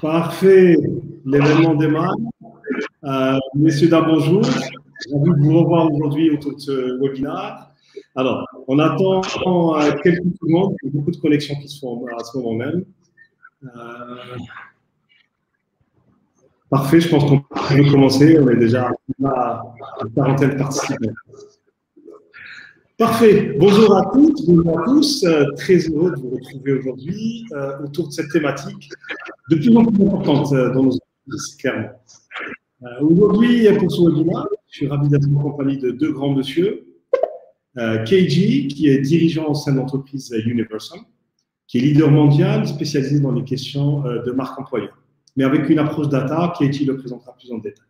Parfait, l'événement démarre. Messieurs, dames, bonjour. Ravi de vous revoir aujourd'hui autour de ce webinaire. Alors, on attend quelques secondes, il y a beaucoup de connexions qui se font à ce moment même. Parfait, je pense qu'on peut commencer. On est déjà à une quarantaine de participants. Parfait. Bonjour à toutes, bonjour à tous. Très heureux de vous retrouver aujourd'hui autour de cette thématique de plus en plus importante dans nos entreprises, clairement. Aujourd'hui, pour ce webinaire, je suis ravi d'être en compagnie de deux grands messieurs. Qu'est, qui est dirigeant au sein de l'entreprise Universum, qui est leader mondial spécialisé dans les questions de marque employeur. Mais avec une approche data, Qu'est le présentera plus en détail.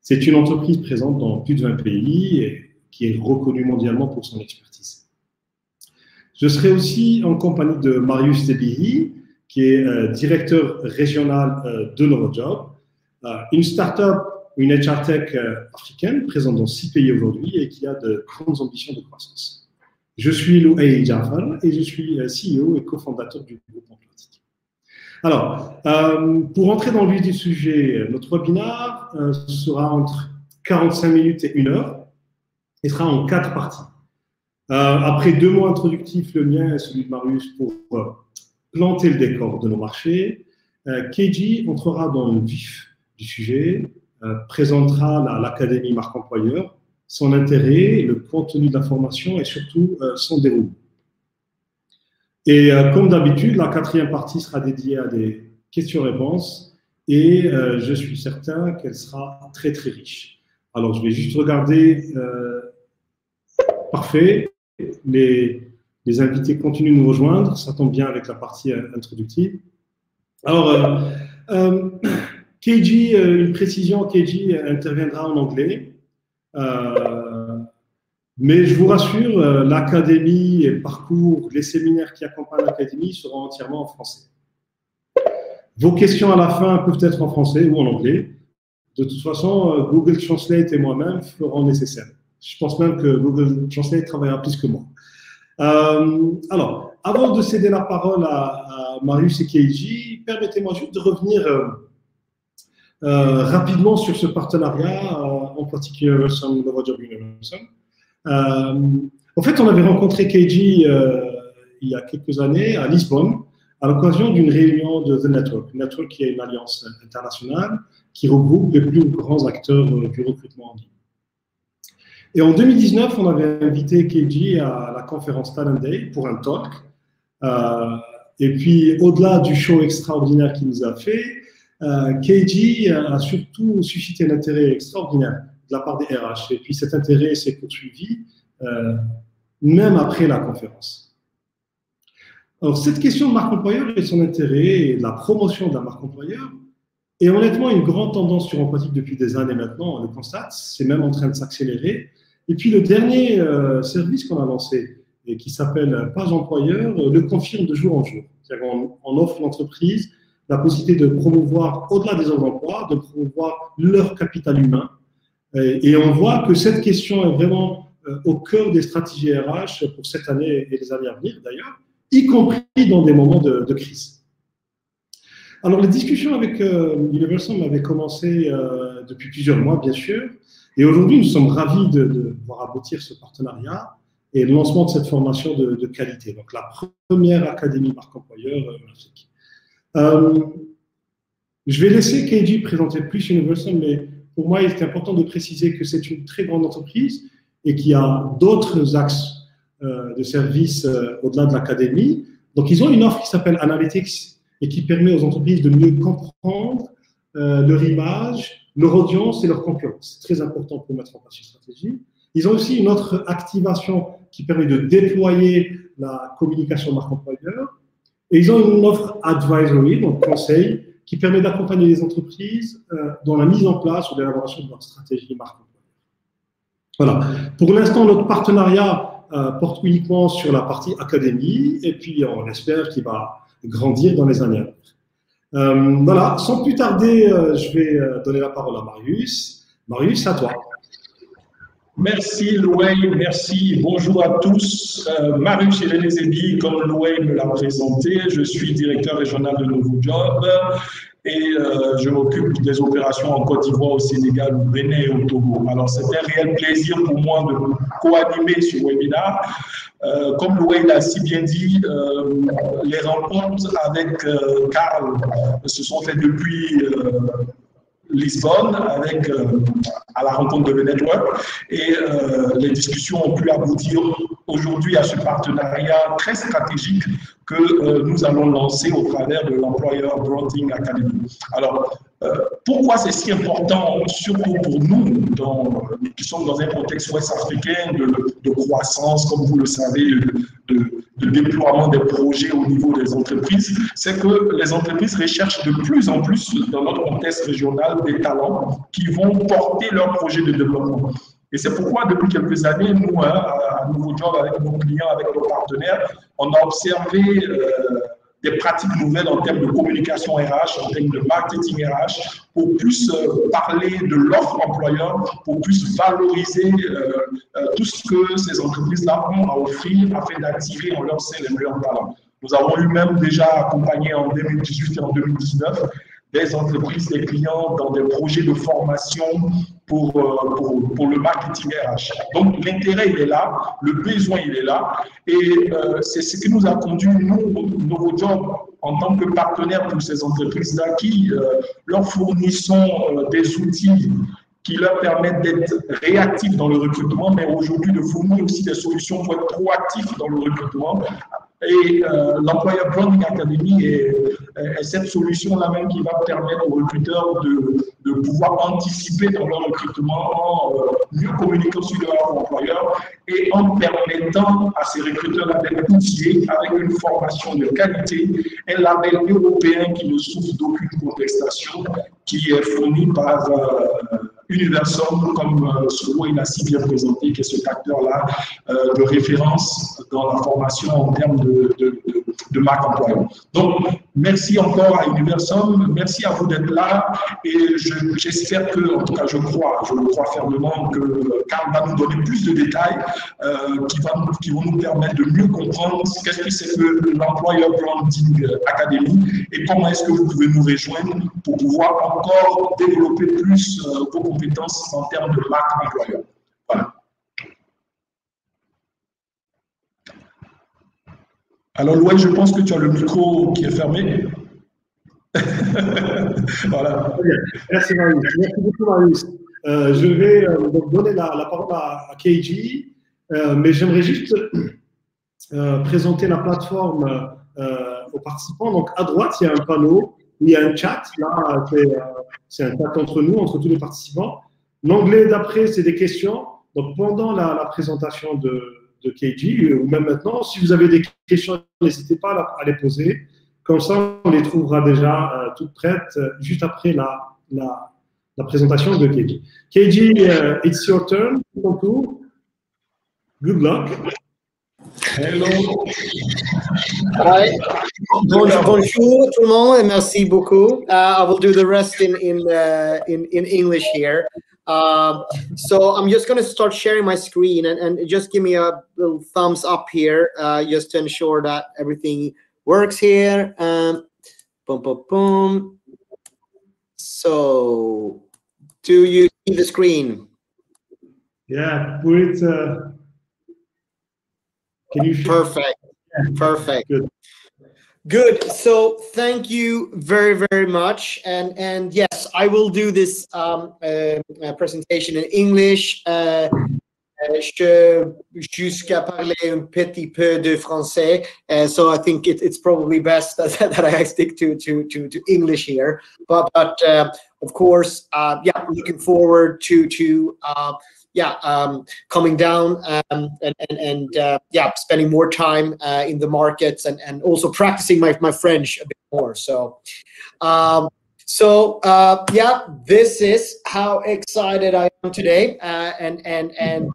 C'est une entreprise présente dans plus de 20 pays et qui est reconnue mondialement pour son expertise. Je serai aussi en compagnie de Marius ZEBIHI, qui est directeur régional de Novojob, une start-up, une HR Tech africaine présente dans 6 pays aujourd'hui et qui a de grandes ambitions de croissance. Je suis Louai et je suis CEO et co-fondateur du groupe Emploitic. Alors, pour entrer dans le vif du sujet, notre webinaire sera entre 45 minutes et 1 heure et sera en 4 parties. Après 2 mots introductifs, le mien et celui de Marius pour planter le décor de nos marchés, Qu'est entrera dans le vif du sujet, présentera l'académie marque employeur, son intérêt, le contenu de la formation et surtout son déroulement. Et comme d'habitude, la 4e partie sera dédiée à des questions-réponses et je suis certain qu'elle sera très très riche. Alors je vais juste regarder, parfait, les invités continuent de nous rejoindre, ça tombe bien avec la partie introductive. Alors, Qu'est, une précision, Qu'est interviendra en anglais, mais je vous rassure, l'académie, le parcours, les séminaires qui accompagnent l'académie seront entièrement en français. Vos questions à la fin peuvent être en français ou en anglais. De toute façon, Google Translate et moi-même feront nécessaire. Je pense même que Google Translate travaillera plus que moi. Alors, avant de céder la parole à Marius et Qu'est, permettez-moi juste de revenir rapidement sur ce partenariat Emploitic Universum, Novojob Universum. En fait, on avait rencontré Qu'est il y a quelques années à Lisbonne à l'occasion d'une réunion de The Network. Network qui est une alliance internationale qui regroupe les plus grands acteurs du recrutement en ligne. Et en 2019, on avait invité Qu'est à la conférence Talent Day pour un talk. Et puis, au-delà du show extraordinaire qu'il nous a fait, Qu'est a surtout suscité un intérêt extraordinaire de la part des RH. Et puis cet intérêt s'est poursuivi même après la conférence. Alors cette question de marque employeur et son intérêt et de la promotion de la marque employeur est honnêtement une grande tendance sur Emploitic depuis des années maintenant, on le constate, c'est même en train de s'accélérer. Et puis le dernier service qu'on a lancé et qui s'appelle Page Employeur le confirme de jour en jour. C'est-à-dire qu'on offre l'entreprise la possibilité de promouvoir, au-delà des offres d'emploi, de promouvoir leur capital humain. Et on voit que cette question est vraiment au cœur des stratégies RH pour cette année et les années à venir d'ailleurs, y compris dans des moments de crise. Alors les discussions avec Universum avaient commencé depuis plusieurs mois, bien sûr, et aujourd'hui nous sommes ravis de voir aboutir ce partenariat et le lancement de cette formation de qualité, donc la première académie marque employeur en Afrique. Je vais laisser Qu'est présenter plus Universum, mais pour moi, il est important de préciser que c'est une très grande entreprise et qu'il y a d'autres axes de services au-delà de l'académie. Donc, ils ont une offre qui s'appelle Analytics et qui permet aux entreprises de mieux comprendre leur image, leur audience et leur concurrence. C'est très important pour mettre en place une stratégie. Ils ont aussi une autre activation qui permet de déployer la communication marque employeur. Et ils ont une offre advisory, donc conseil, qui permet d'accompagner les entreprises dans la mise en place ou l'élaboration de leur stratégie marque employeur. Voilà. Pour l'instant, notre partenariat porte uniquement sur la partie académie et puis on espère qu'il va grandir dans les années à venir. Voilà. Sans plus tarder, je vais donner la parole à Marius. Marius, à toi. Merci Louai, merci. Bonjour à tous. Marius et ZEBIHI, comme Louai me l'a présenté, je suis directeur régional de Novojob et je m'occupe des opérations en Côte d'Ivoire, au Sénégal, au Bénin et au Togo. Alors c'est un réel plaisir pour moi de co-animer ce webinaire. Comme Louai l'a si bien dit, les rencontres avec Karl se sont faites depuis Lisbonne avec à la rencontre de Network et les discussions ont pu aboutir aujourd'hui à ce partenariat très stratégique que nous allons lancer au travers de l'employeur Branding Academy. Alors, pourquoi c'est si important, surtout pour nous qui sommes dans un contexte ouest-africain de croissance, comme vous le savez, de déploiement des projets au niveau des entreprises, c'est que les entreprises recherchent de plus en plus dans notre contexte régional des talents qui vont porter leurs projets de développement. Et c'est pourquoi depuis quelques années, nous, à Novojob, avec nos clients, avec nos partenaires, on a observé des pratiques nouvelles en termes de communication RH, en termes de marketing RH, pour plus parler de l'offre employeur, pour plus valoriser tout ce que ces entreprises-là ont à offrir afin d'attirer en leur sein les meilleurs talents. Nous avons eu même déjà accompagné en 2018 et en 2019 des entreprises, des clients dans des projets de formation pour le marketing RH. Donc l'intérêt il est là, le besoin il est là, et c'est ce qui nous a conduit, nous, Novojob, en tant que partenaire pour ces entreprises-là, qui leur fournissons des outils qui leur permettent d'être réactifs dans le recrutement, mais aujourd'hui de fournir aussi des solutions pour être proactifs dans le recrutement. Et l'employeur Branding Academy est cette solution-là même qui va permettre aux recruteurs de pouvoir anticiper dans leur recrutement, mieux communiquer sur leur employeur et en permettant à ces recruteurs-là d'être outillés avec une formation de qualité, un label européen qui ne souffre d'aucune contestation, qui est fourni par Universum, comme Louai l'a si bien présenté, qui est cet acteur-là de référence dans la formation en termes de marque employeur. Donc, merci encore à Universum, merci à vous d'être là et j'espère que, en tout cas je le crois fermement que Karl va nous donner plus de détails qui vont nous permettre de mieux comprendre qu'est-ce que c'est que l'employeur Branding Academy et comment est-ce que vous pouvez nous rejoindre pour pouvoir encore développer plus vos compétences en termes de marque employeur. Voilà. Alors, Louai, je pense que tu as le micro qui est fermé. Voilà. Merci, Marius. Merci beaucoup, Marius. Je vais donc donner la parole à KG, mais j'aimerais juste présenter la plateforme aux participants. Donc, à droite, il y a un panneau, il y a un chat. Là, c'est un chat entre nous, entre tous les participants. L'onglet d'après, c'est des questions. Donc, pendant la présentation de KG, ou même maintenant, si vous avez des questions, n'hésitez pas à les poser. Comme ça, on les trouvera déjà toutes prêtes juste après la présentation de KG. KG, it's your turn. Good luck. Hello. Hi. Bonjour tout le monde et merci beaucoup. I will do the rest in English here. So I'm just going to start sharing my screen and just give me a little thumbs up here just to ensure that everything works here. Boom, boom, boom. So do you see the screen? Yeah, put it. Can you share? Perfect. Perfect. Good. Good. So thank you very, very much. And yes, I will do this presentation in English. Jusqu'à parler un petit peu de français. So I think it's probably best that I stick to English here. But of course, yeah, looking forward to coming down and yeah, spending more time in the markets and also practicing my French a bit more. So yeah, this is how excited I am today, and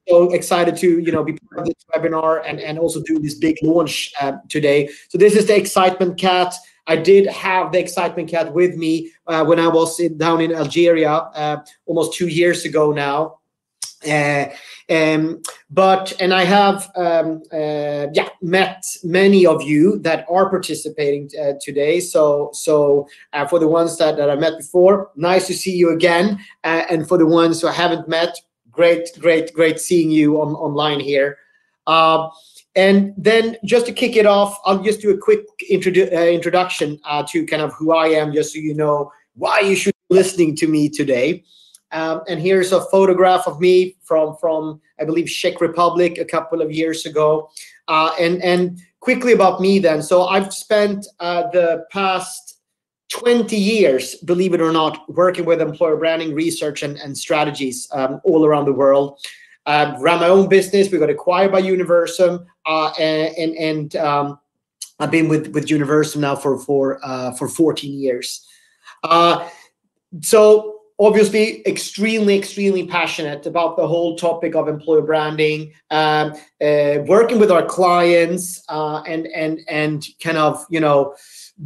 so excited to be part of this webinar and also do this big launch today. So this is the Excitement Cat. I did have the Excitement Cat with me when I was down in Algeria almost 2 years ago now. And I have met many of you that are participating today. So for the ones that I met before, nice to see you again. And for the ones who I haven't met, great seeing you online here. And then just to kick it off, I'll just do a quick introduction to kind of who I am, just so you know why you should be listening to me today. And here's a photograph of me from I believe Czech Republic a couple of years ago. And quickly about me then. So I've spent the past 20 years, believe it or not, working with employer branding research and strategies all around the world. Ran my own business. We got acquired by Universum, and I've been with Universum now for 14 years. So obviously, extremely passionate about the whole topic of employer branding, working with our clients, and kind of, you know,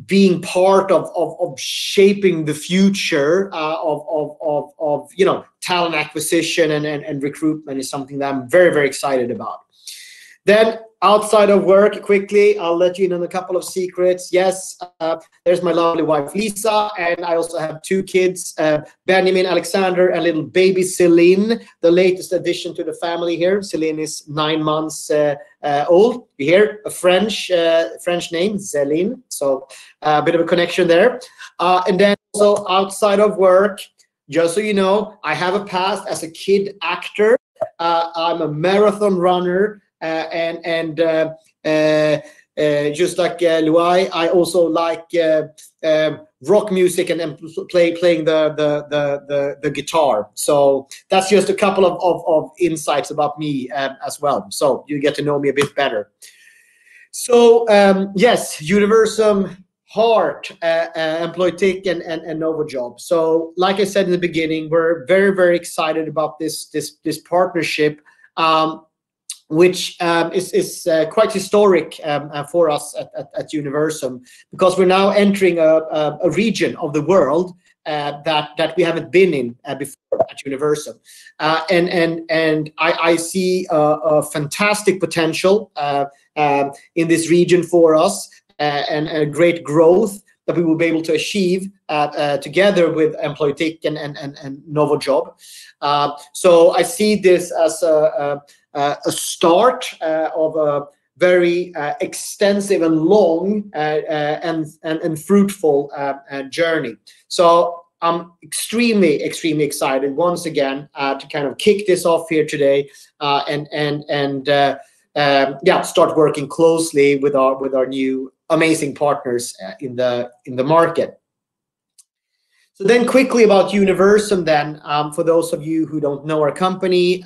being part of shaping the future of you know, talent acquisition and recruitment is something that I'm very excited about. Then outside of work, quickly, I'll let you in on a couple of secrets. Yes, there's my lovely wife, Lisa, and I also have 2 kids, Benjamin, Alexander, and little baby Celine, the latest addition to the family here. Celine is 9 months old. You hear a French name, Celine, so a bit of a connection there. And then also outside of work, just so you know, I have a past as a kid actor. I'm a marathon runner. And just like Louai, I also like rock music and playing the guitar. So that's just a couple of insights about me as well. So you get to know me a bit better. So yes, Universum, Heart, Emploitic, and Novojob. So like I said in the beginning, we're very excited about this partnership. Which is quite historic for us at Universum, because we're now entering a region of the world that we haven't been in before at Universum, and I see a fantastic potential in this region for us, and a great growth that we will be able to achieve together with Emploitic and Novojob. So I see this as a start of a very extensive and long and fruitful journey. So I'm extremely excited once again to kind of kick this off here today, and start working closely with our new amazing partners in the market. So then quickly about Universum then, for those of you who don't know our company,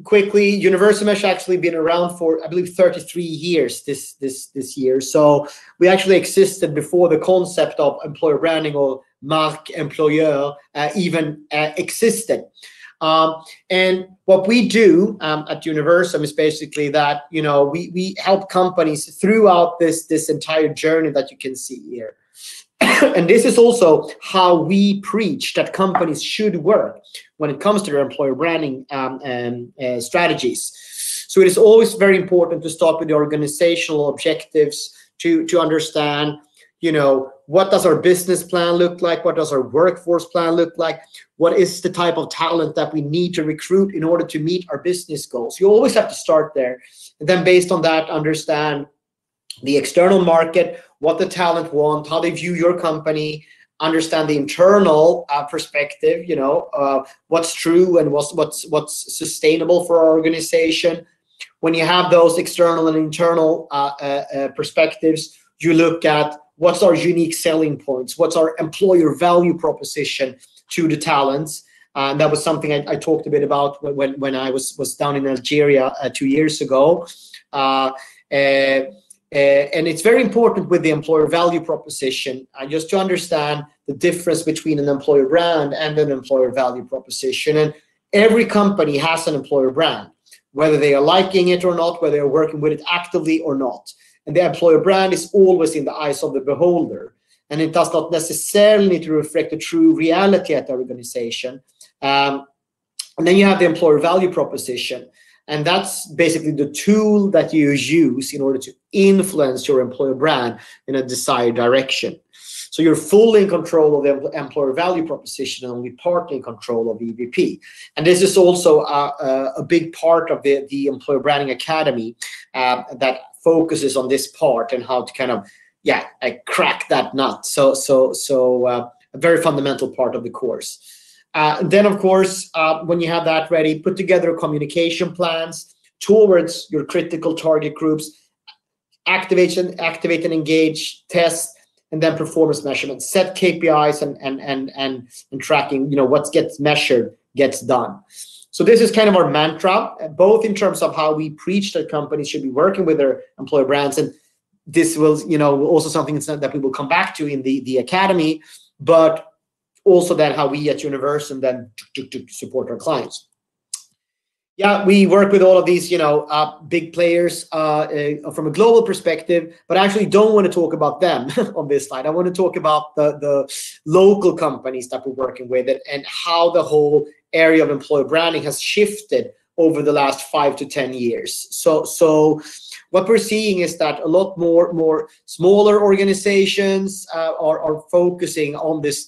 quickly, Universum has actually been around for, I believe, 33 years this year. So we actually existed before the concept of employer branding, or marque, employeur, even existed. And what we do at Universum is basically that, you know, we help companies throughout this entire journey that you can see here. And this is also how we preach that companies should work when it comes to their employer branding strategies. So it is always very important to start with the organizational objectives to understand, you know, what does our business plan look like? What does our workforce plan look like? What is the type of talent that we need to recruit in order to meet our business goals? You always have to start there. And then based on that, understand the external market, what the talent want, how they view your company, understand the internal perspective, you know, what's true and what's sustainable for our organization. When you have those external and internal perspectives, you look at what's our unique selling points, what's our employer value proposition to the talents. And that was something I talked a bit about when I was down in Algeria 2 years ago. And it's very important with the employer value proposition, just to understand the difference between an employer brand and an employer value proposition. And every company has an employer brand, whether they are liking it or not, whether they're working with it actively or not. And the employer brand is always in the eyes of the beholder. And it does not necessarily need to reflect the true reality at the organization. And then you have the employer value proposition. And that's basically the tool that you use in order to influence your employer brand in a desired direction. So you're fully in control of the employer value proposition and only partly in control of EVP. And this is also a big part of the Employer Branding Academy that focuses on this part and how to kind of, crack that nut. So a very fundamental part of the course. Then, of course, when you have that ready, put together communication plans towards your critical target groups, activate and engage, test, and then performance measurement. Set KPIs and tracking. What gets measured gets done. So this is kind of our mantra, both in terms of how we preach that companies should be working with their employer brands, and this will, also something that we will come back to in the academy, but also then how we at Universum then to support our clients. Yeah, we work with all of these, big players from a global perspective, but I actually don't want to talk about them on this slide. I want to talk about the local companies that we're working with and how the whole area of employer branding has shifted over the last 5 to 10 years. So what we're seeing is that a lot more smaller organizations are focusing on this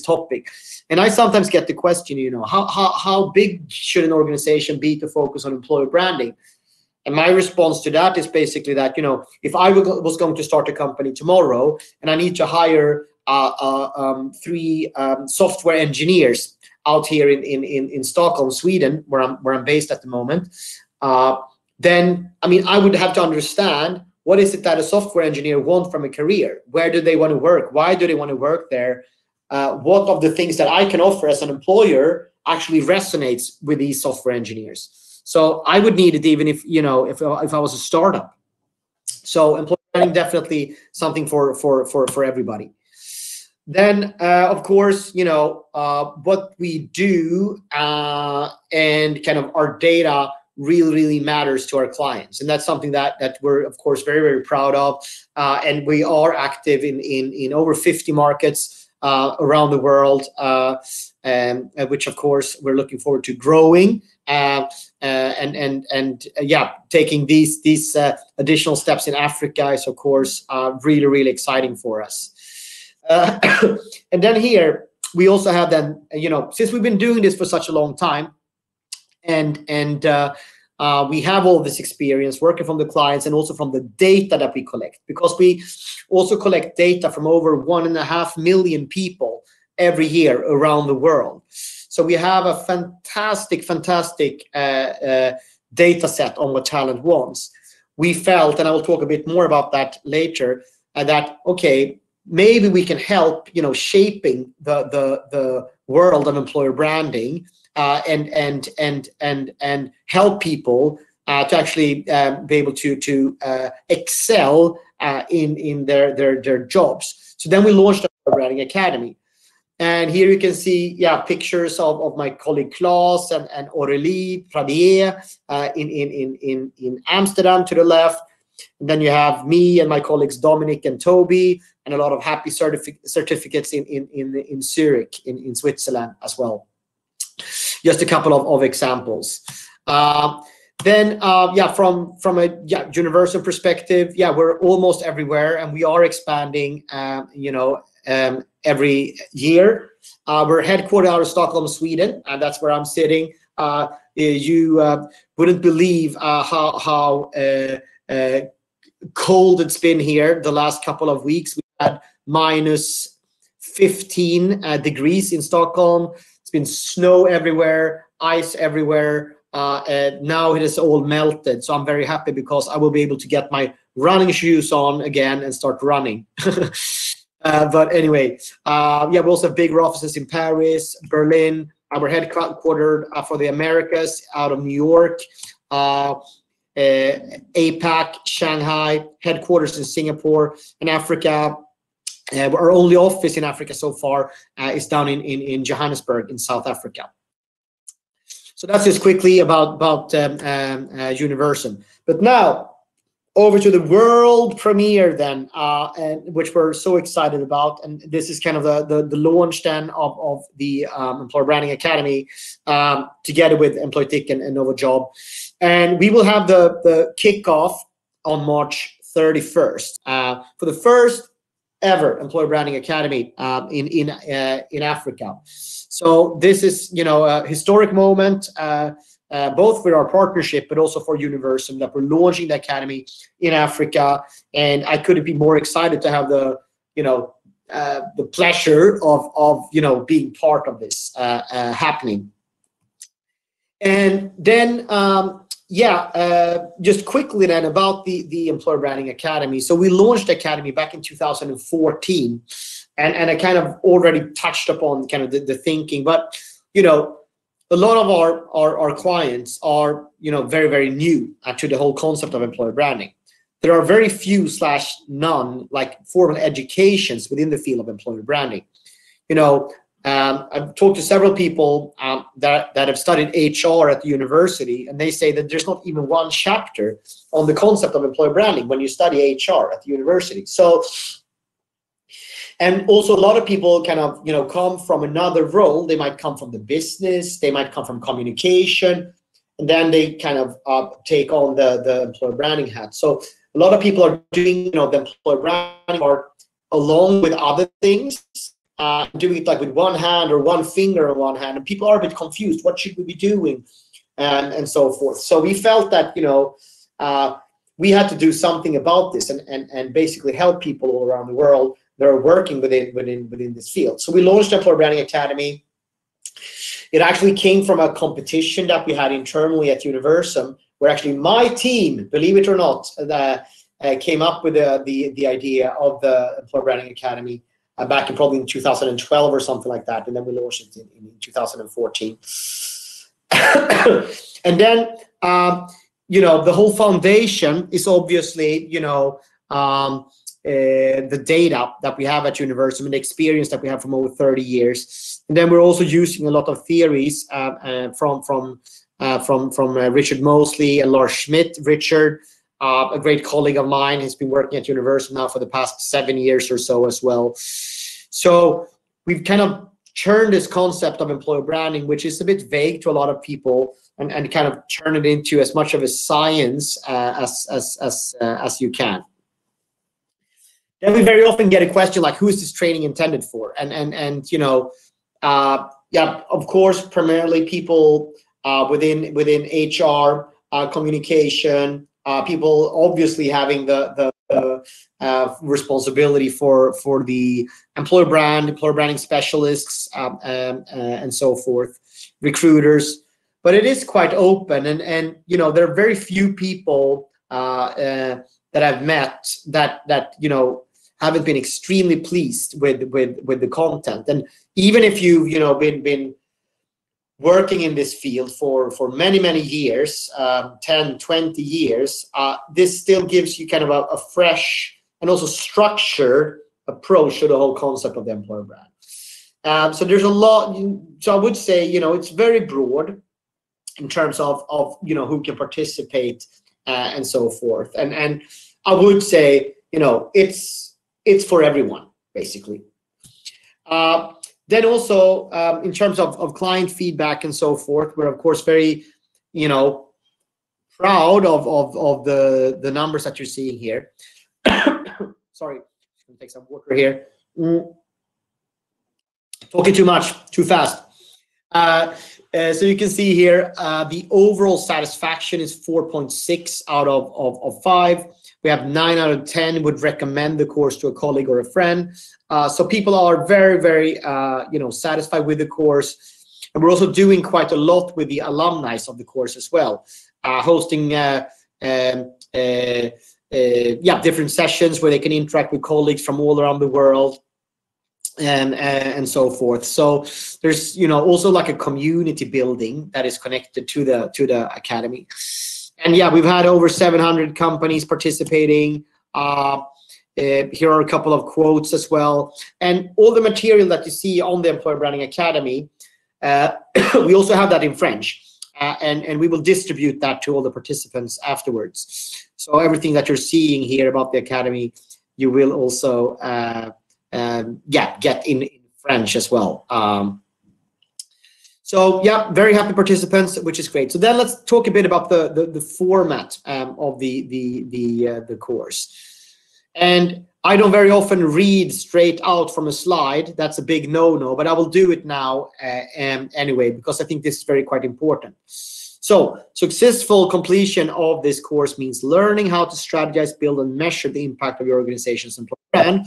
topic. And I sometimes get the question, how big should an organization be to focus on employer branding? And my response to that is basically that, if I was going to start a company tomorrow and I need to hire 3 software engineers out here in Stockholm, Sweden, where I'm based at the moment, then I would have to understand what is it that a software engineer wants from a career. Where do they want to work? Why do they want to work there? What of the things that I can offer as an employer actually resonates with these software engineers? So I would need it even if I was a startup. So employer branding definitely something for everybody. Then, of course, what we do and kind of our data really matters to our clients. And that's something that we're, of course, very proud of. And we are active in over 50 markets around the world, which, of course, we're looking forward to growing taking these additional steps in Africa is, of course, really exciting for us. And then here we also have then, since we've been doing this for such a long time, and we have all this experience working from the clients and also from the data that we collect, because we also collect data from over 1.5 million people every year around the world. So we have a fantastic data set on what talent wants. We felt, and I will talk a bit more about that later, that okay, maybe we can help, shaping the world of employer branding and help people to actually be able to excel in their jobs. So then we launched our branding academy, and here you can see pictures of my colleague Klaus and Aurélie Pradier in Amsterdam to the left. And then you have me and my colleagues Dominic and Toby, and a lot of happy certificates in Zurich in Switzerland as well. Just a couple of examples. Then from a Universum perspective, we're almost everywhere, and we are expanding every year. We're headquartered out of Stockholm, Sweden, and that's where I'm sitting. You wouldn't believe how cold it's been here the last couple of weeks. We had minus 15 degrees in Stockholm. It's been snow everywhere, ice everywhere. Now it is all melted, so I'm very happy because I will be able to get my running shoes on again and start running. But anyway, we also have bigger offices in Paris, Berlin. We're headquartered for the Americas out of New York, APAC, Shanghai, headquarters in Singapore, and Africa. Our only office in Africa so far is down in Johannesburg in South Africa. So that's just quickly about Universum. But now, over to the world premiere then, and which we're so excited about. And this is kind of the launch then of the Employer Branding Academy together with Emploitic and Novojob. And we will have the kickoff on March 31st for the first ever Employer Branding Academy in Africa. So this is, you know, a historic moment, both for our partnership, but also for Universum, that we're launching the Academy in Africa. And I couldn't be more excited to have the, you know, the pleasure of you know, being part of this happening. And then, just quickly then about the Employer Branding Academy. So we launched the Academy back in 2014, and I kind of already touched upon kind of the thinking, but, you know, a lot of our clients are, you know, very, very new to the whole concept of employer branding. There are very few / none like formal educations within the field of employer branding. You know, I've talked to several people that have studied HR at the university, and they say that there's not even one chapter on the concept of employer branding when you study HR at the university. So, and also a lot of people kind of, you know, come from another role. They might come from the business, they might come from communication, and then they kind of take on the employer branding hat. So a lot of people are doing, you know, the employer branding part along with other things, doing it like with one hand or one finger on one hand, and people are a bit confused. What should we be doing, and so forth. So we felt that, you know, we had to do something about this and basically help people all around the world that are working within this field. So we launched Employer Branding Academy. It actually came from a competition that we had internally at Universum, where actually my team, believe it or not, came up with the idea of the Employer Branding Academy back in probably in 2012 or something like that, and then we launched it in 2014. And then, you know, the whole foundation is obviously, you know, the data that we have at Universum and the experience that we have from over 30 years. And then we're also using a lot of theories from Richard Mosley and Lars Schmidt. Richard, a great colleague of mine, has been working at Universum now for the past 7 years or so as well. So we've kind of turned this concept of employer branding, which is a bit vague to a lot of people, and kind of turn it into as much of a science as you can. Then we very often get a question like, who is this training intended for? And you know, yeah, of course, primarily people within HR, communication, people obviously having the responsibility for the employer branding specialists, and so forth, recruiters. But it is quite open, and you know, there are very few people that I've met that you know, haven't been extremely pleased with the content. And even if you've, you know, been working in this field for many years, 10, 20 years, this still gives you kind of a fresh and also structured approach to the whole concept of the employer brand. So there's a lot. So I would say, you know, it's very broad in terms of you know, who can participate and so forth. And I would say, you know, it's for everyone, basically. Then also, in terms of client feedback and so forth, we're of course very, you know, proud of the numbers that you're seeing here. Sorry, I'm gonna take some water here. Talking too much, too fast. So you can see here, the overall satisfaction is 4.6 out of 5. We have 9 out of 10 would recommend the course to a colleague or a friend. So people are very, you know, satisfied with the course. And we're also doing quite a lot with the alumni of the course as well, hosting different sessions where they can interact with colleagues from all around the world, and so forth. So there's, you know, also like a community building that is connected to the academy. And yeah, we've had over 700 companies participating. Here are a couple of quotes as well. And all the material that you see on the Employer Branding Academy, we also have that in French. and we will distribute that to all the participants afterwards. So everything that you're seeing here about the Academy, you will also get in French as well. So yeah, very happy participants, which is great. So then let's talk a bit about the format of the course. And I don't very often read straight out from a slide. That's a big no-no, but I will do it now anyway, because I think this is quite important. So successful completion of this course means learning how to strategize, build, and measure the impact of your organization's employer brand.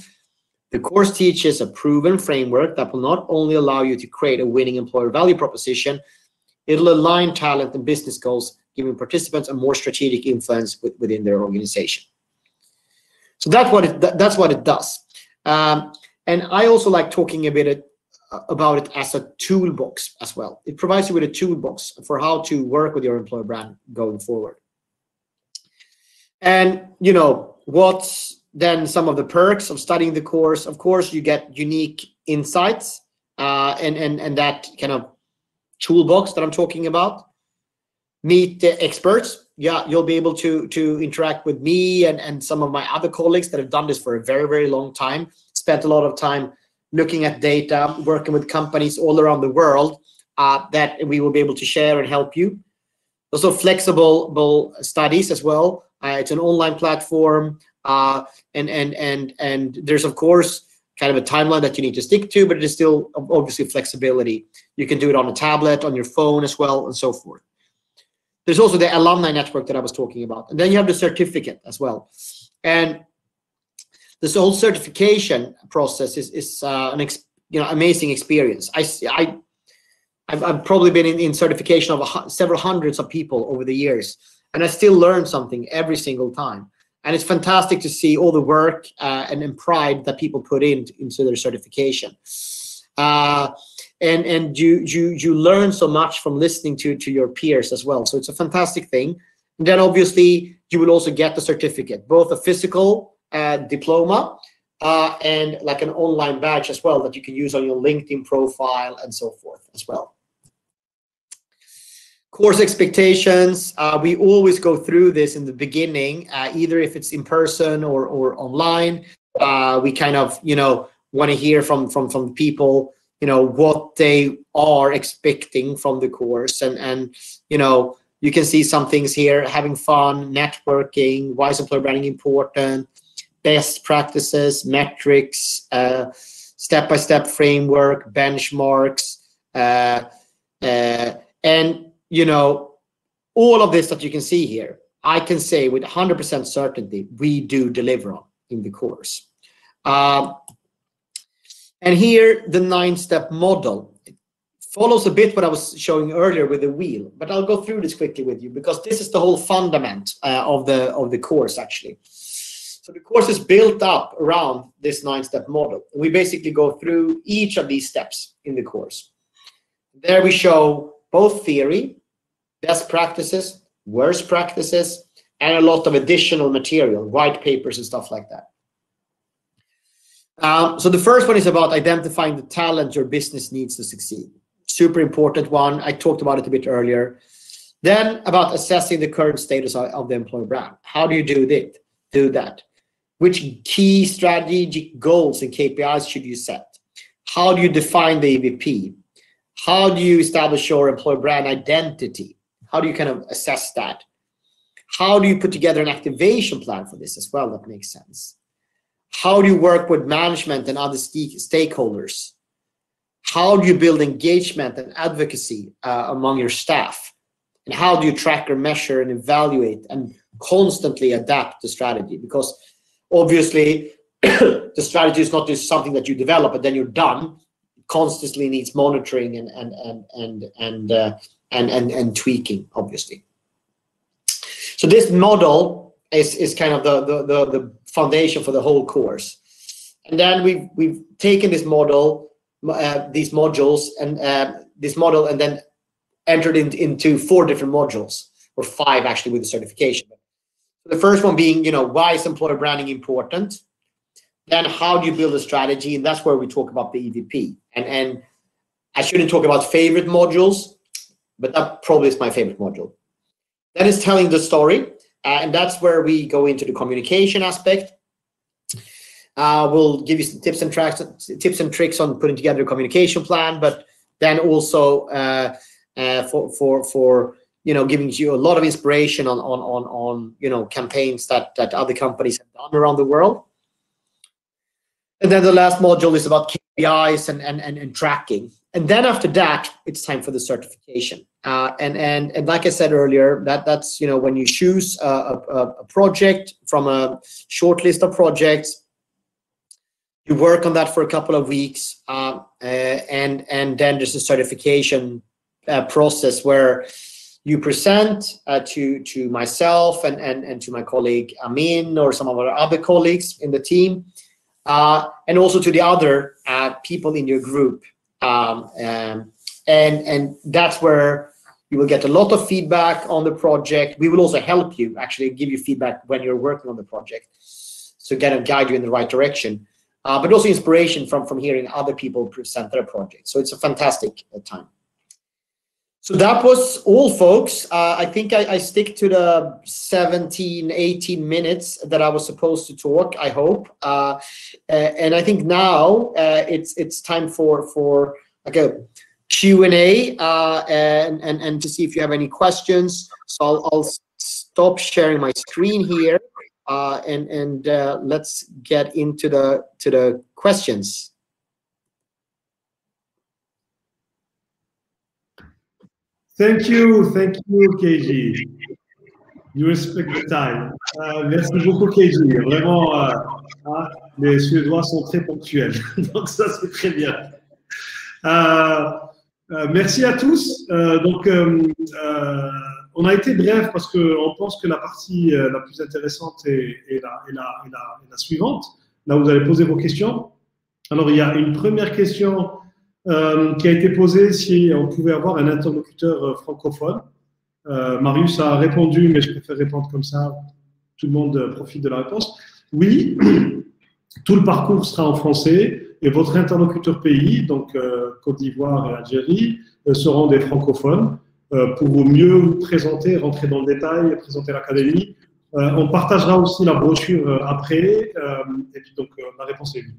The course teaches a proven framework that will not only allow you to create a winning employer value proposition, it'll align talent and business goals, giving participants a more strategic influence within their organization. So that's what it does. And I also like talking a bit about it as a toolbox as well. It provides you with a toolbox for how to work with your employer brand going forward. And you know, what's then some of the perks of studying the course? Of course, you get unique insights and that kind of toolbox that I'm talking about. Meet the experts. Yeah, you'll be able to interact with me and some of my other colleagues that have done this for a very, very long time, spent a lot of time looking at data, working with companies all around the world that we will be able to share and help you. Also flexible studies as well. It's an online platform and there's of course kind of a timeline that you need to stick to, but it is still obviously flexibility. You can do it on a tablet, on your phone as well, and so forth. There's also the alumni network that I was talking about. And then you have the certificate as well. And this whole certification process is an amazing experience. I've probably been in certification of several hundreds of people over the years, and I still learn something every single time. And it's fantastic to see all the work and pride that people put into their certification. And you learn so much from listening to your peers as well. So it's a fantastic thing. And then obviously you will also get the certificate, both a physical diploma and like an online badge as well that you can use on your LinkedIn profile and so forth as well. Course expectations, we always go through this in the beginning, either if it's in person or online. We kind of, want to hear from people, what they are expecting from the course. And you can see some things here: having fun, networking, why is employer branding important, best practices, metrics, step-by-step framework, benchmarks, and all of this that you can see here, I can say with 100% certainty, we do deliver on in the course. And here, the 9-step model follows a bit what I was showing earlier with the wheel, but I'll go through this quickly with you because this is the whole fundament of the course, actually. So the course is built up around this 9-step model. We basically go through each of these steps in the course. There we show both theory, best practices, worst practices, and a lot of additional material, white papers and stuff like that. So the first one is about identifying the talent your business needs to succeed. Super important one. I talked about it a bit earlier. Then about assessing the current status of the employer brand. How do you do that? Which key strategic goals and KPIs should you set? How do you define the EVP? How do you establish your employer brand identity? How do you kind of assess that? How do you put together an activation plan for this as well? That makes sense. How do you work with management and other stakeholders? How do you build engagement and advocacy among your staff? And how do you track or measure and evaluate and constantly adapt the strategy? Because obviously the strategy is not just something that you develop and then you're done. It constantly needs monitoring and tweaking, obviously. So this model is kind of the foundation for the whole course. And then we've taken this model, these modules, and this model, and then entered into 4 different modules, or 5 actually with the certification. The first one being, why is employer branding important? Then how do you build a strategy? And that's where we talk about the EVP. And I shouldn't talk about favorite modules. but that probably is my favorite module. Then it's telling the story, and that's where we go into the communication aspect. We'll give you some tips and tricks on putting together a communication plan, but then also for giving you a lot of inspiration on campaigns that other companies have done around the world. And then the last module is about KPIs and tracking. And then after that, it's time for the certification. And like I said earlier, that's when you choose a project from a short list of projects, you work on that for a couple of weeks, and then there's a certification process where you present to myself and to my colleague Amin or some of our other colleagues in the team, and also to the other people in your group. And that's where you will get a lot of feedback on the project. We will also help you, actually give you feedback when you're working on the project, so guide you in the right direction. But also inspiration from hearing other people present their projects. So it's a fantastic time. So that was all, folks. I think I stick to the 17, 18 minutes that I was supposed to talk, I hope. And I think now it's time for like a Q&A and to see if you have any questions. So I'll stop sharing my screen here and let's get into the questions. Thank you, KG. You respect the time. Merci beaucoup, KG. Vraiment, les Suédois sont très ponctuels, donc ça c'est très bien. Merci à tous. On a été bref parce qu'on pense que la partie la plus intéressante est la suivante, là où vous allez poser vos questions. Alors, il y a une première question qui a été posée si on pouvait avoir un interlocuteur francophone. Marius a répondu, mais je préfère répondre comme ça, tout le monde profite de la réponse. Oui, tout le parcours sera en français et votre interlocuteur pays, donc Côte d'Ivoire et Algérie, seront des francophones pour mieux vous présenter, rentrer dans le détail, présenter l'académie. On partagera aussi la brochure après, et puis donc la réponse est oui.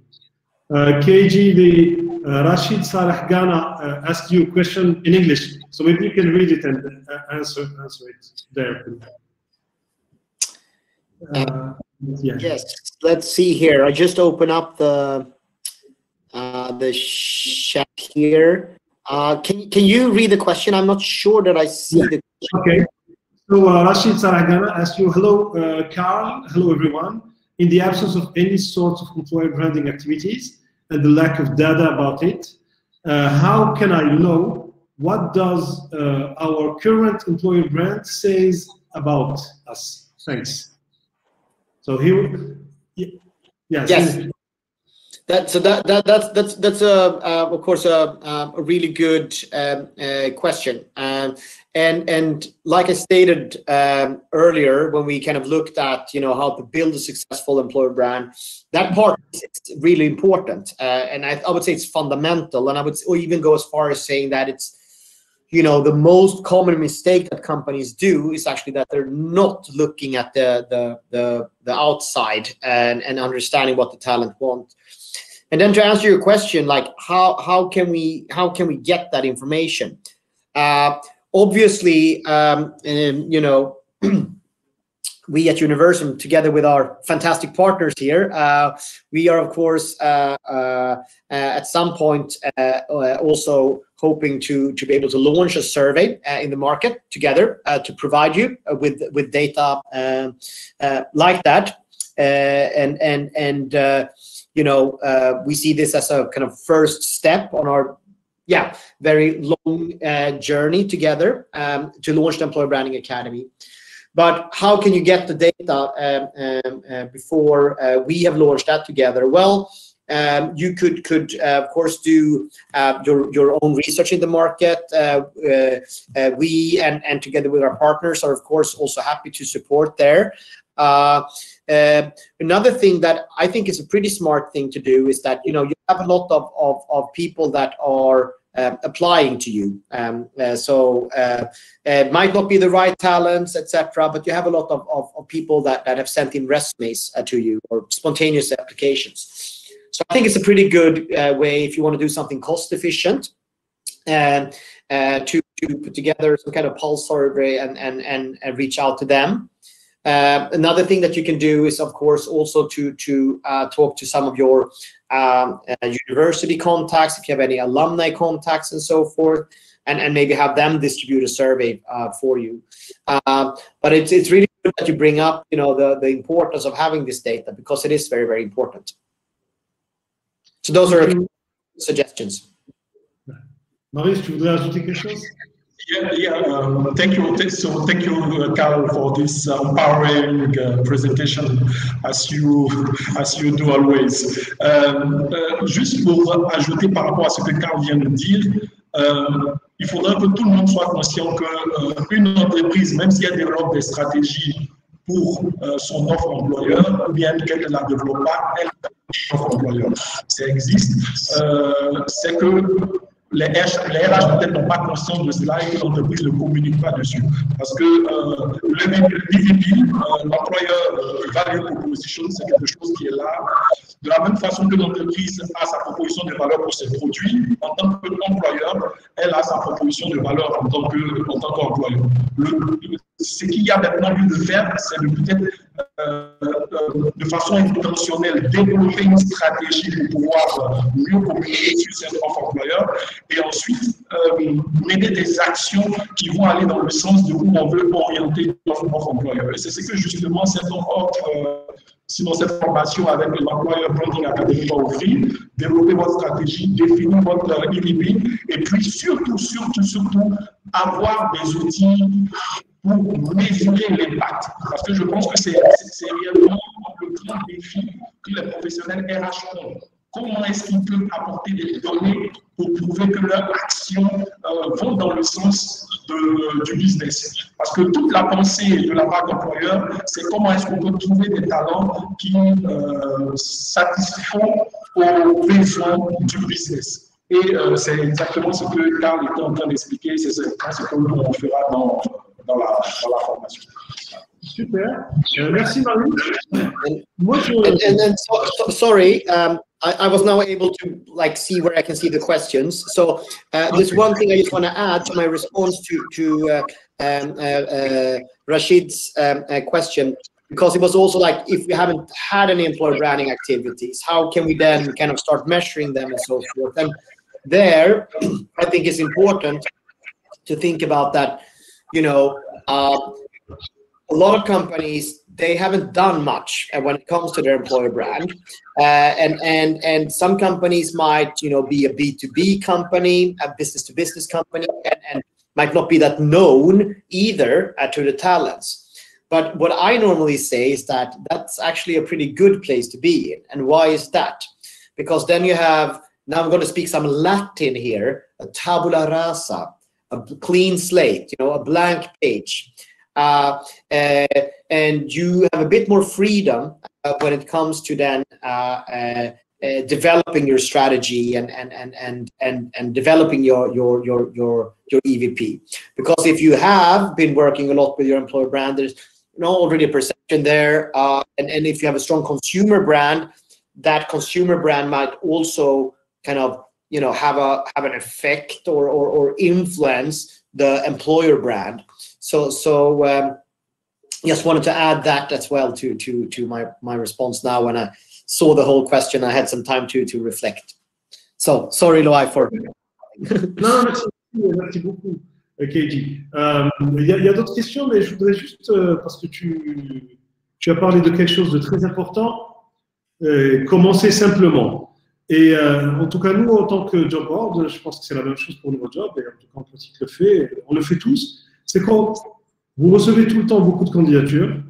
KG, Rashid Saleh Ghana asked you a question in English, so maybe you can read it and answer it there. Yeah. Yes, let's see here. I just open up the chat here. Can you read the question? I'm not sure that I see the question. Okay. So Rashid Saleh Ghana asked you, hello, Karl, hello everyone. In the absence of any sort of employer branding activities and the lack of data about it, how can I know what does our current employer brand says about us? Thanks. So here, yes. That's of course a really good question, and like I stated earlier, when we kind of looked at how to build a successful employer brand, that part is really important, and I would say it's fundamental, and I would even go as far as saying that it's the most common mistake that companies do is actually that they're not looking at the outside and understanding what the talent want. And then to answer your question, like how can we get that information? Obviously, we at Universum, together with our fantastic partners here, we are of course at some point also hoping to be able to launch a survey in the market together to provide you with data like that, we see this as a kind of first step on our very long journey together to launch the Employer Branding Academy. But how can you get the data before we have launched that together? Well, you could of course do your own research in the market. We and together with our partners are of course also happy to support there. Another thing that I think is a pretty smart thing to do is that you have a lot of people that are applying to you. It might not be the right talents, etc., but you have a lot of people that have sent in resumes to you, or spontaneous applications. So I think it's a pretty good way, if you want to do something cost efficient, to put together some kind of pulse survey and reach out to them. Another thing that you can do is, of course, also to talk to some of your university contacts, if you have any alumni contacts and so forth, and maybe have them distribute a survey for you. But it's really good that you bring up, the importance of having this data, because it is very, very important. So those are suggestions. Marius, tu voudrais ajouter quelque chose? Thank you. So thank you, Karl, for this empowering presentation, as you do always. Juste pour ajouter par rapport à ce que Karl vient de dire, il faudrait que tout le monde soit conscient qu'une entreprise, même si elle développe des stratégies pour son offre employeur, ou bien qu'elle ne la développe pas, elle a une offre employeur. Ça existe. C'est que les RH peut-être n'ont pas conscience de cela et que l'entreprise ne communique pas dessus. Parce que le MVP, l'employeur value proposition, c'est quelque chose qui est là. De la même façon que l'entreprise a sa proposition de valeur pour ses produits, en tant qu'employeur, elle a sa proposition de valeur en tant qu'employeur. Ce qu'il y a maintenant lieu de faire, c'est de peut-être de façon intentionnelle développer une stratégie pour pouvoir mieux communiquer sur cette offre employeur, et ensuite mener des actions qui vont aller dans le sens de où on veut orienter notre offre employeur. Et c'est ce que justement cette offre, sinon cette formation avec l'employeur Branding Academy va offrir: développer votre stratégie, définir votre IDP, et puis surtout avoir des outils pour mesurer l'impact. Parce que je pense que c'est réellement le grand défi que les professionnels RH ont. Comment est-ce qu'ils peuvent apporter des données pour prouver que leurs actions vont dans le sens du business? Parce que toute la pensée de la part d'employeur, c'est comment est-ce qu'on peut trouver des talents qui satisfont aux besoins du business. Et c'est exactement ce que Karl était en train d'expliquer, c'est ce que nous on fera dans la formation. Super. Merci Marius. Sorry, I was now able to see where I can see the questions. So there's one thing I just want to add to my response to Rashid's question, because it was also if we haven't had any employer branding activities, how can we then kind of start measuring them and so forth? And there, I think it's important to think about that. A lot of companies, they haven't done much when it comes to their employer brand, and some companies might be a B2B company, a business-to-business company, and might not be that known either to the talents. But what I normally say is that that's actually a pretty good place to be in. And why is that? Because then you have, now I'm going to speak some Latin here, a tabula rasa, a clean slate, a blank page. And you have a bit more freedom when it comes to then developing your strategy and developing your EVP. Because if you have been working a lot with your employer brand, there's already a perception there, and if you have a strong consumer brand, that consumer brand might also kind of have an effect or influence the employer brand. So just wanted to add that as well to my response now. When I saw the whole question, I had some time to reflect. So sorry, Louai, for. Non, merci beaucoup, Keiji. Il y a d'autres questions, mais je voudrais juste, parce que tu as parlé de quelque chose de très important, commencer simplement. Et en tout cas, nous, en tant que job board, je pense que c'est la même chose pour Novojob, et en tout cas, en pratique on le fait tous. C'est quand vous recevez tout le temps beaucoup de candidatures,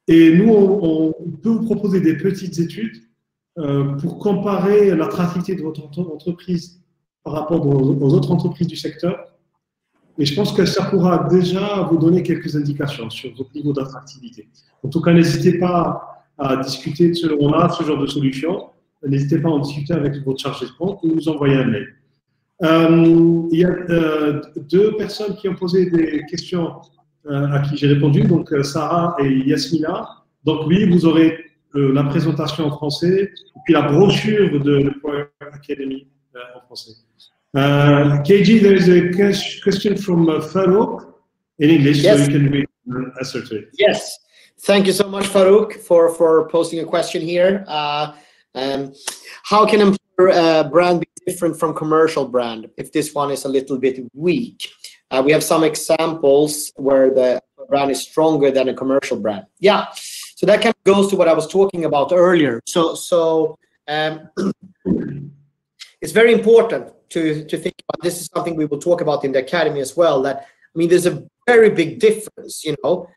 et nous, on peut vous proposer des petites études pour comparer l'attractivité de votre entreprise par rapport aux autres entreprises du secteur. Et je pense que ça pourra déjà vous donner quelques indications sur votre niveau d'attractivité. En tout cas, n'hésitez pas à discuter de ce genre de solution. N'hésitez pas à en discuter avec votre chargé de compte ou nous envoyer un mail. Il y a deux personnes qui ont posé des questions à qui j'ai répondu, donc Sarah et Yasmina. Donc oui, vous aurez la présentation en français et puis la brochure de l'Employer Academy en français. KG, there is a question from Farouk in English, yes. so you can read the answer to it. Yes. Thank you so much, Farouk, for posting a question here. How can employer brand be different from commercial brand if this one is a little bit weak? We have some examples where the brand is stronger than a commercial brand. Yeah, so that kind of goes to what I was talking about earlier. So it's very important to think about. This is something we will talk about in the academy as well. That, I mean, there's a very big difference, you know.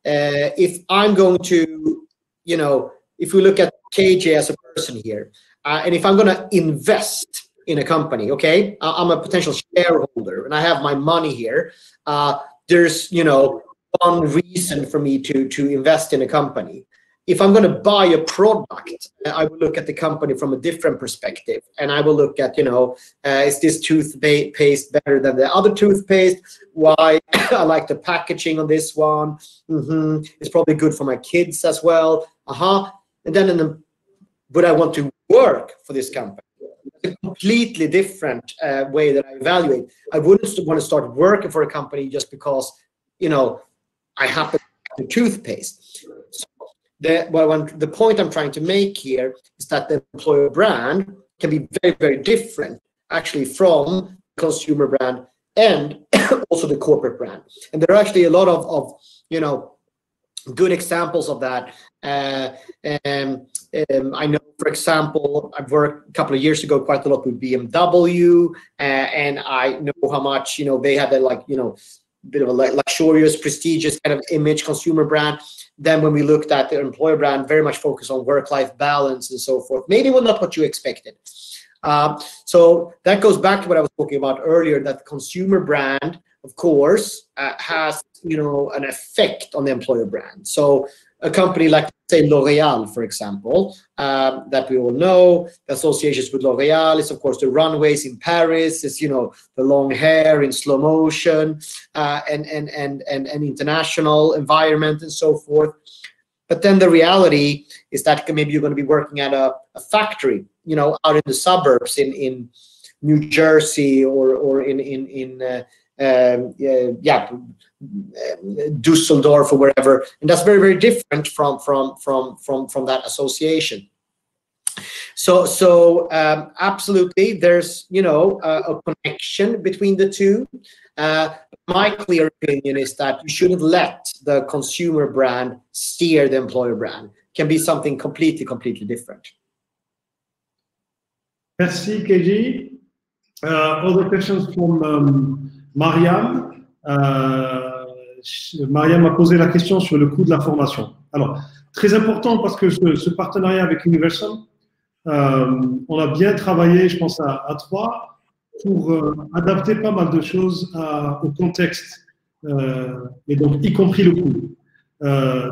If I'm going to, you know, if we look at KJ as a person here, and if I'm going to invest in a company, okay, I'm a potential shareholder and I have my money here, there's, you know, one reason for me to invest in a company. If I'm going to buy a product, I will look at the company from a different perspective, and I will look at, you know, is this toothpaste better than the other toothpaste? Why? I like the packaging on this one. It's probably good for my kids as well. And then would I want to work for this company? It's a completely different way that I evaluate. I wouldn't want to start working for a company just because, you know, I happen to like the toothpaste. So the point I'm trying to make here is that the employer brand can be very, very different actually from consumer brand and also the corporate brand. And there are actually a lot of you know, good examples of that. I know, for example, I've worked a couple of years ago quite a lot with BMW, and I know how much, you know, they have a, like, you know, bit of a luxurious, prestigious kind of image consumer brand. Then when we looked at the employer brand, very much focused on work-life balance and so forth. Maybe not what you expected. So that goes back to what I was talking about earlier, that the consumer brand, of course, has, you know, an effect on the employer brand. So a company like, say, L'Oréal, for example, that we all know, the associations with L'Oréal is, of course, the runways in Paris, is, you know, the long hair in slow motion, and international environment and so forth. But then the reality is that maybe you're going to be working at a factory, you know, out in the suburbs in New Jersey or in Dusseldorf or wherever, and that's very, very different from that association. So absolutely, there's, you know, a connection between the two. My clear opinion is that you shouldn't let the consumer brand steer the employer brand. It can be something completely different. Merci, KG. Other questions from Mariam. Mariam a posé la question sur le coût de la formation. Alors, très important parce que ce partenariat avec Universum, on a bien travaillé, je pense, à trois pour adapter pas mal de choses au contexte, et donc y compris le coût.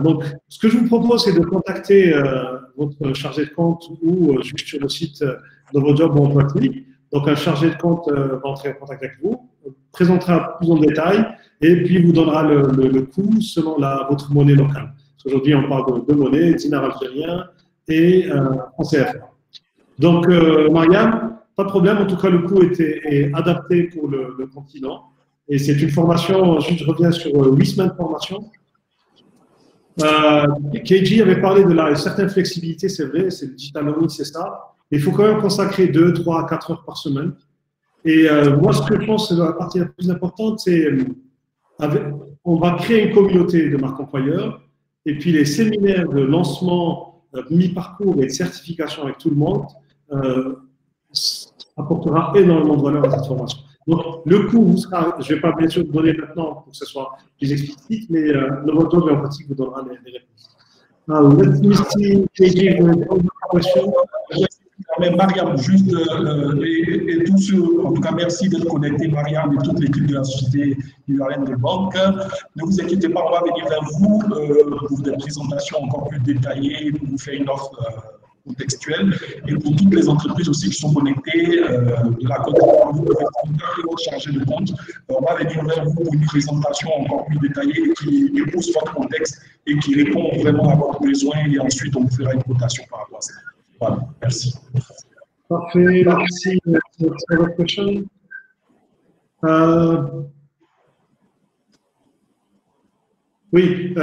Donc, ce que je vous propose, c'est de contacter votre chargé de compte ou juste sur le site Novojob ou Emploitic. Donc, un chargé de compte va entrer en contact avec vous, présentera plus en détail et puis vous donnera le coût selon votre monnaie locale. Aujourd'hui, on parle de deux monnaies, dinar algérien et franc CFA. Donc, Mariam, pas de problème. En tout cas, le coût est adapté pour le continent. Et c'est une formation, je reviens sur 8 semaines de formation. KG avait parlé de certaine flexibilité, c'est vrai, c'est le digital learning, c'est ça. Mais il faut quand même consacrer 2, 3, 4 heures par semaine. Et moi, ce que je pense, c'est la partie la plus importante, c'est on va créer une communauté de marque employeur. Et puis les séminaires de lancement, mi-parcours et de certification avec tout le monde apportera énormément de valeur à cette formation. Donc, le coût vous sera, je ne vais pas bien sûr vous donner maintenant pour que ce soit plus explicite, mais Novojob et Emploitic vous donnera les réponses. Let me see, KG, question. Mais Mariam, juste, et tous ceux, en tout cas, merci d'être connecté, Mariam, et toute l'équipe de la société ivoirienne de banque. Ne vous inquiétez pas, on va venir vers vous pour des présentations encore plus détaillées, pour vous faire une offre contextuel. Et pour toutes les entreprises aussi qui sont connectées de la Côte d'Ivoire, vous pouvez contacter votre chargé de compte. On va venir vers vous pour une présentation encore plus détaillée qui épouse votre contexte et qui répond vraiment à votre besoin. Et ensuite, on vous fera une cotation par rapport à ça. Voilà, merci. Parfait, merci. Votre question. Oui,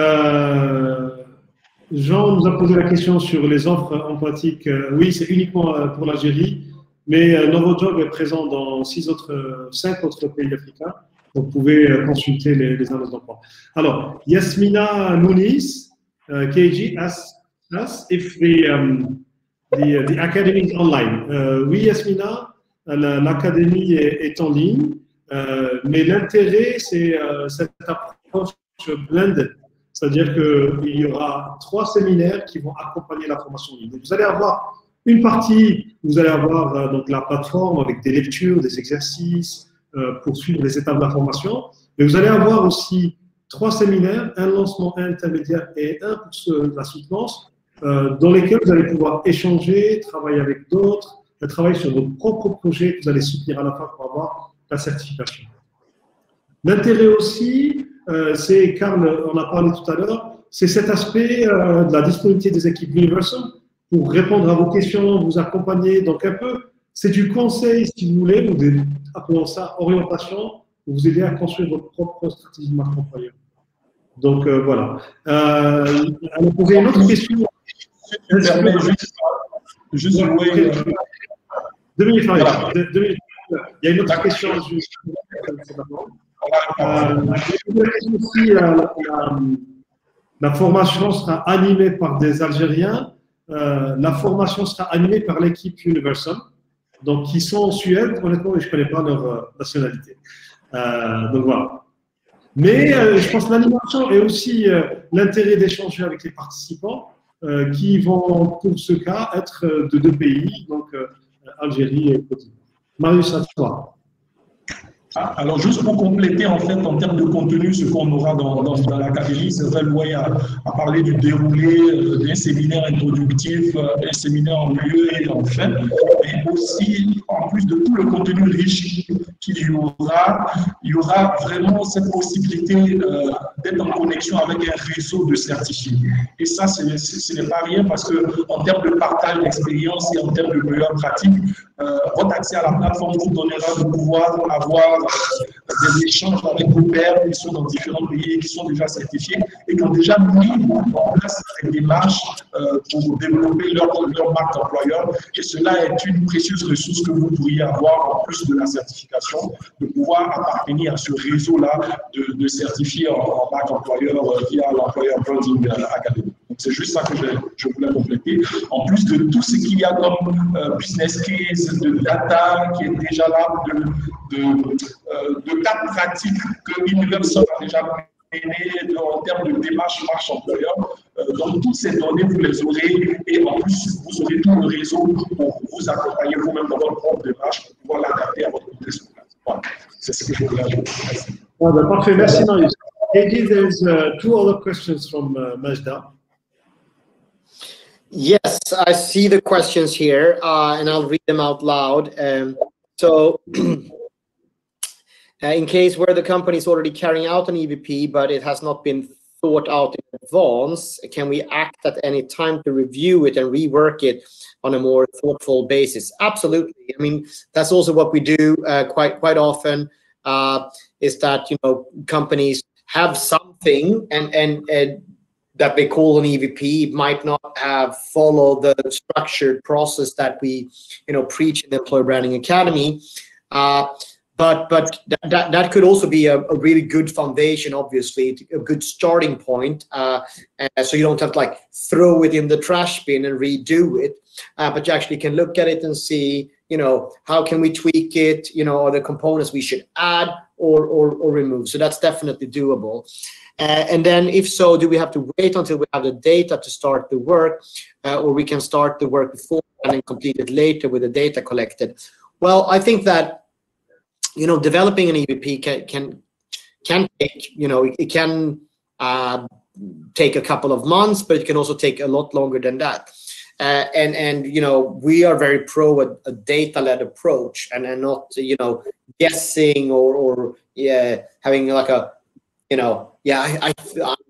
Jean nous a posé la question sur les offres emploitiques. Oui, c'est uniquement pour l'Algérie, mais Novojob est présent dans 5 autres pays africains. Vous pouvez consulter les annonces d'emploi. Alors, Yasmina Muniz, KG, asks us if the academy is online. Oui, Yasmina, l'académie est en ligne, mais l'intérêt, c'est cette approche blended, c'est-à-dire qu'il y aura 3 séminaires qui vont accompagner la formation en ligne. Vous allez avoir une partie, vous allez avoir donc la plateforme avec des lectures, des exercices pour suivre les étapes de la formation, mais vous allez avoir aussi 3 séminaires, un lancement, un intermédiaire et un pour la soutenance, dans lesquels vous allez pouvoir échanger, travailler avec d'autres, travailler sur vos propres projets que vous allez soutenir à la fin pour avoir la certification. L'intérêt aussi, c'est, Karl en a parlé tout à l'heure, c'est cet aspect de la disponibilité des équipes Universum pour répondre à vos questions, vous accompagner. Donc un peu, c'est du conseil, si vous voulez, ou appelons ça orientation, pour vous aider à construire votre propre stratégie de marque employeur. Donc voilà. Alors, vous avez une autre question. Juste Louai. 2 minutes, Marius. 2 minutes. Il y a une autre question. La formation sera animée par des Algériens. La formation sera animée par l'équipe Universum, donc qui sont en Suède. Honnêtement, je ne connais pas leur nationalité. Donc voilà. Mais je pense que l'animation est aussi l'intérêt d'échanger avec les participants qui vont, pour ce cas, être de 2 pays, donc Algérie et Côte d'Ivoire. Marius, à toi. Alors, juste pour compléter, en fait, en termes de contenu, ce qu'on aura dans l'académie, c'est vrai, Louai a parlé du déroulé d'un séminaire introductif, un séminaire en lieu et en fin, mais aussi, en plus de tout le contenu riche qu'il y aura vraiment cette possibilité d'être en connexion avec un réseau de certifiés. Et ça, ce n'est pas rien parce qu'en termes de partage d'expérience et en termes de meilleures pratiques, votre accès à la plateforme vous donnera de pouvoir avoir des échanges avec vos pairs qui sont dans différents pays, qui sont déjà certifiés et qui ont déjà mis en place des démarches pour développer leur marque employeur. Et cela est une précieuse ressource que vous pourriez avoir en plus de la certification, de pouvoir appartenir à ce réseau-là de certifiés en marque employeur via l'Employeur Branding Academy. C'est juste ça que je voulais compléter. En plus de tout ce qu'il y a comme business case, de data qui est déjà là, de cas pratiques que Universum a déjà mené en termes de démarche marche employeur. Donc, toutes ces données, vous les aurez et en plus, vous aurez tout le réseau pour vous accompagner vous-même dans votre propre démarche pour pouvoir l'adapter à votre contexte. Voilà. C'est ce que je voulais ajouter. Parfait. Merci, Marius. Eddie, there's 2 other questions from Majda. Yes, I see the questions here, and I'll read them out loud. So, in case where the company is already carrying out an EVP, but it has not been thought out in advance, can we act at any time to review it and rework it on a more thoughtful basis? Absolutely. I mean, that's also what we do quite often. Is that companies have something and that they call an EVP might not have followed the structured process that we, preach in the Employer Branding Academy. But that could also be a really good foundation, obviously, a good starting point. So you don't have to throw it in the trash bin and redo it, but you actually can look at it and see, how can we tweak it? Are there components we should add or remove? So that's definitely doable. And then if so, do we have to wait until we have the data to start the work, or we can start the work before and then complete it later with the data collected? Well, I think that, developing an EVP can take, it can take a couple of months, but it can also take a lot longer than that. and you know, we are very pro a data-led approach, and not, you know, guessing or yeah, having like a, you know, yeah,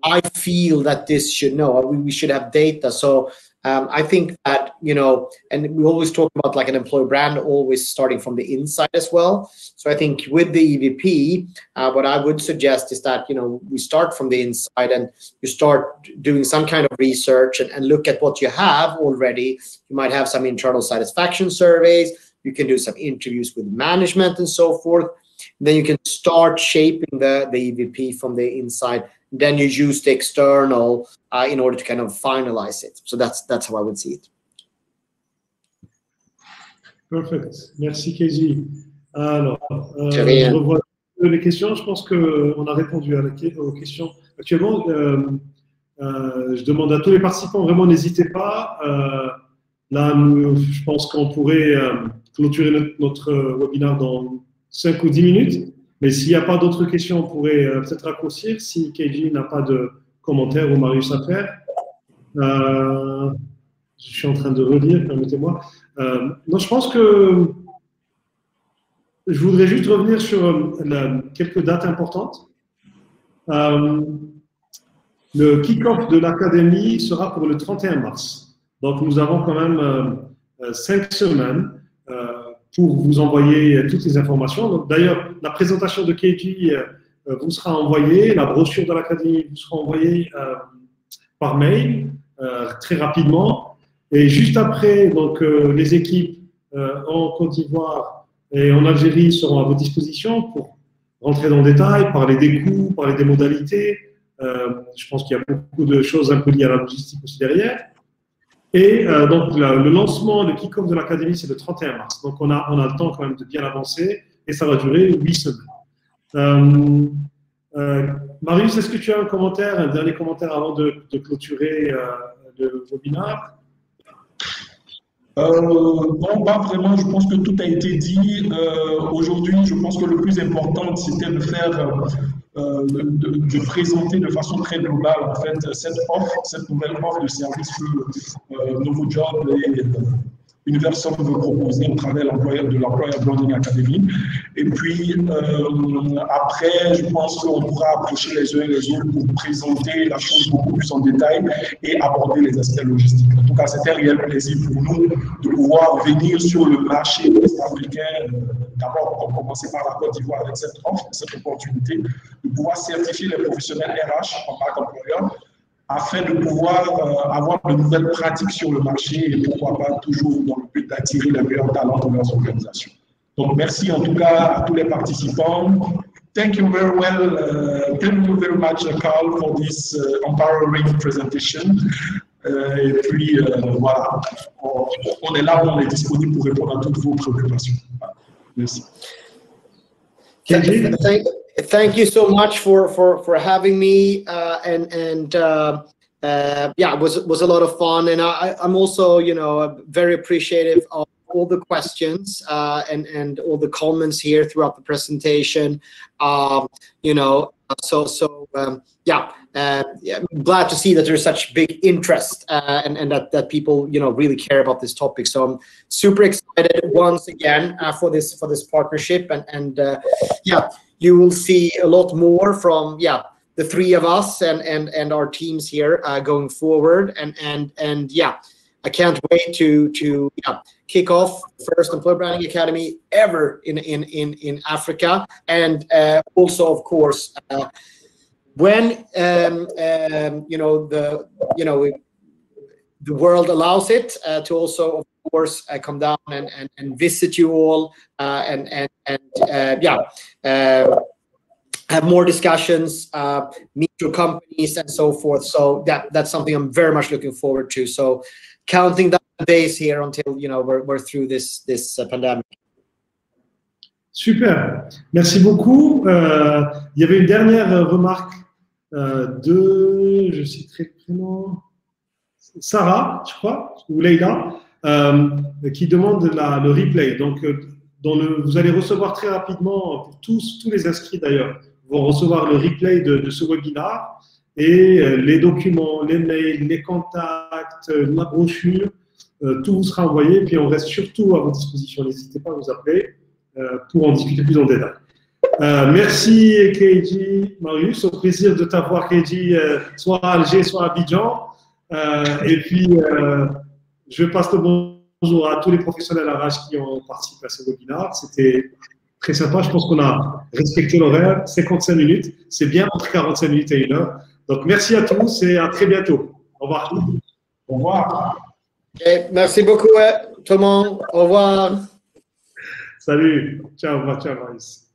I feel that this should know, we should have data. So I think that, you know, and we always talk about like an employer brand always starting from the inside as well. So I think with the EVP, what I would suggest is that, you know, we start from the inside and you start doing some kind of research and look at what you have already. You might have some internal satisfaction surveys. You can do some interviews with management and so forth. Then you can start shaping the EVP from the inside. Then you use the external in order to kind of finalize it. So that's how I would see it. Perfect. Merci, KJ. Alors, je revois les questions. Je pense qu'on a répondu aux questions. Actuellement, je demande à tous les participants, vraiment, n'hésitez pas. Là, je pense qu'on pourrait clôturer notre webinaire dans 5 ou 10 minutes. Mais s'il n'y a pas d'autres questions, on pourrait peut-être raccourcir si KJ n'a pas de commentaires ou Marius à faire. Je suis en train de relire, permettez-moi. Non, je pense que je voudrais juste revenir sur quelques dates importantes. Le kick-off de l'académie sera pour le 31 mars. Donc, nous avons quand même 5 semaines pour vous envoyer toutes les informations. D'ailleurs, la présentation de KJ vous sera envoyée, la brochure de l'académie vous sera envoyée par mail très rapidement. Et juste après, donc, les équipes en Côte d'Ivoire et en Algérie seront à votre disposition pour rentrer dans le détail, parler des coûts, parler des modalités. Je pense qu'il y a beaucoup de choses un peu liées à la logistique aussi derrière. Et donc, le lancement, le kick-off de l'académie, c'est le 31 mars. Donc, on a le temps quand même de bien avancer et ça va durer 8 semaines. Marius, est-ce que tu as un commentaire, un dernier commentaire avant de clôturer le webinaire? Non, pas vraiment. Je pense que tout a été dit. Aujourd'hui, je pense que le plus important, c'était de faire, de présenter de façon très globale, en fait, cette nouvelle offre de service que Novojob et Universum veut proposer au travers de l'Employeur Branding Academy. Et puis, après, je pense qu'on pourra approcher les uns et les autres pour présenter la chose beaucoup plus en détail et aborder les aspects logistiques. En tout cas, c'était un réel plaisir pour nous de pouvoir venir sur le marché ouest-africain, d'abord pour commencer par la Côte d'Ivoire avec cette offre, cette opportunité, de pouvoir certifier les professionnels RH en marque employeur, afin de pouvoir avoir de nouvelles pratiques sur le marché et pourquoi pas toujours dans le but d'attirer les meilleurs talents dans leurs organisations. Donc, merci en tout cas à tous les participants. Thank you very much, Karl, for this empowering presentation. Et puis, voilà, on est là, on est disponible pour répondre à toutes vos préoccupations. Merci. Thank you so much for having me, yeah, it was a lot of fun, and I'm also, you know, very appreciative of all the questions and all the comments here throughout the presentation. You know, yeah, I'm glad to see that there's such big interest and that people, you know, really care about this topic. So I'm super excited once again for this partnership, and yeah, you will see a lot more from the three of us and our teams here going forward, and yeah, I can't wait to kick off the first Employer Branding Academy ever in Africa, and also of course when you know, the world allows it, to also of course come down and visit you all and have more discussions, meet your companies and so forth. So that's something I'm very much looking forward to. So counting down the days here until, you know, we're through this pandemic. Super, merci beaucoup. Il y avait une dernière remarque de, je citerai le prénom, Sarah, je crois, ou Leïla, qui demande le replay. Donc, vous allez recevoir très rapidement, pour tous les inscrits d'ailleurs, vont recevoir le replay de ce webinaire et les documents, les mails, les contacts, la brochure. tout vous sera envoyé, puis on reste surtout à votre disposition. N'hésitez pas à nous appeler pour en discuter plus en détail. Merci Qu'est, Marius, au plaisir de t'avoir Qu'est, soit à Alger, soit à Abidjan. Et puis, je passe le bonjour à tous les professionnels RH qui ont participé à ce webinaire. C'était très sympa. Je pense qu'on a respecté l'horaire, 55 minutes. C'est bien entre 45 minutes et 1 heure. Donc, merci à tous et à très bientôt. Au revoir. Au revoir. Okay, merci beaucoup tout le monde. Au revoir. Salut. Ciao, ciao, Marius.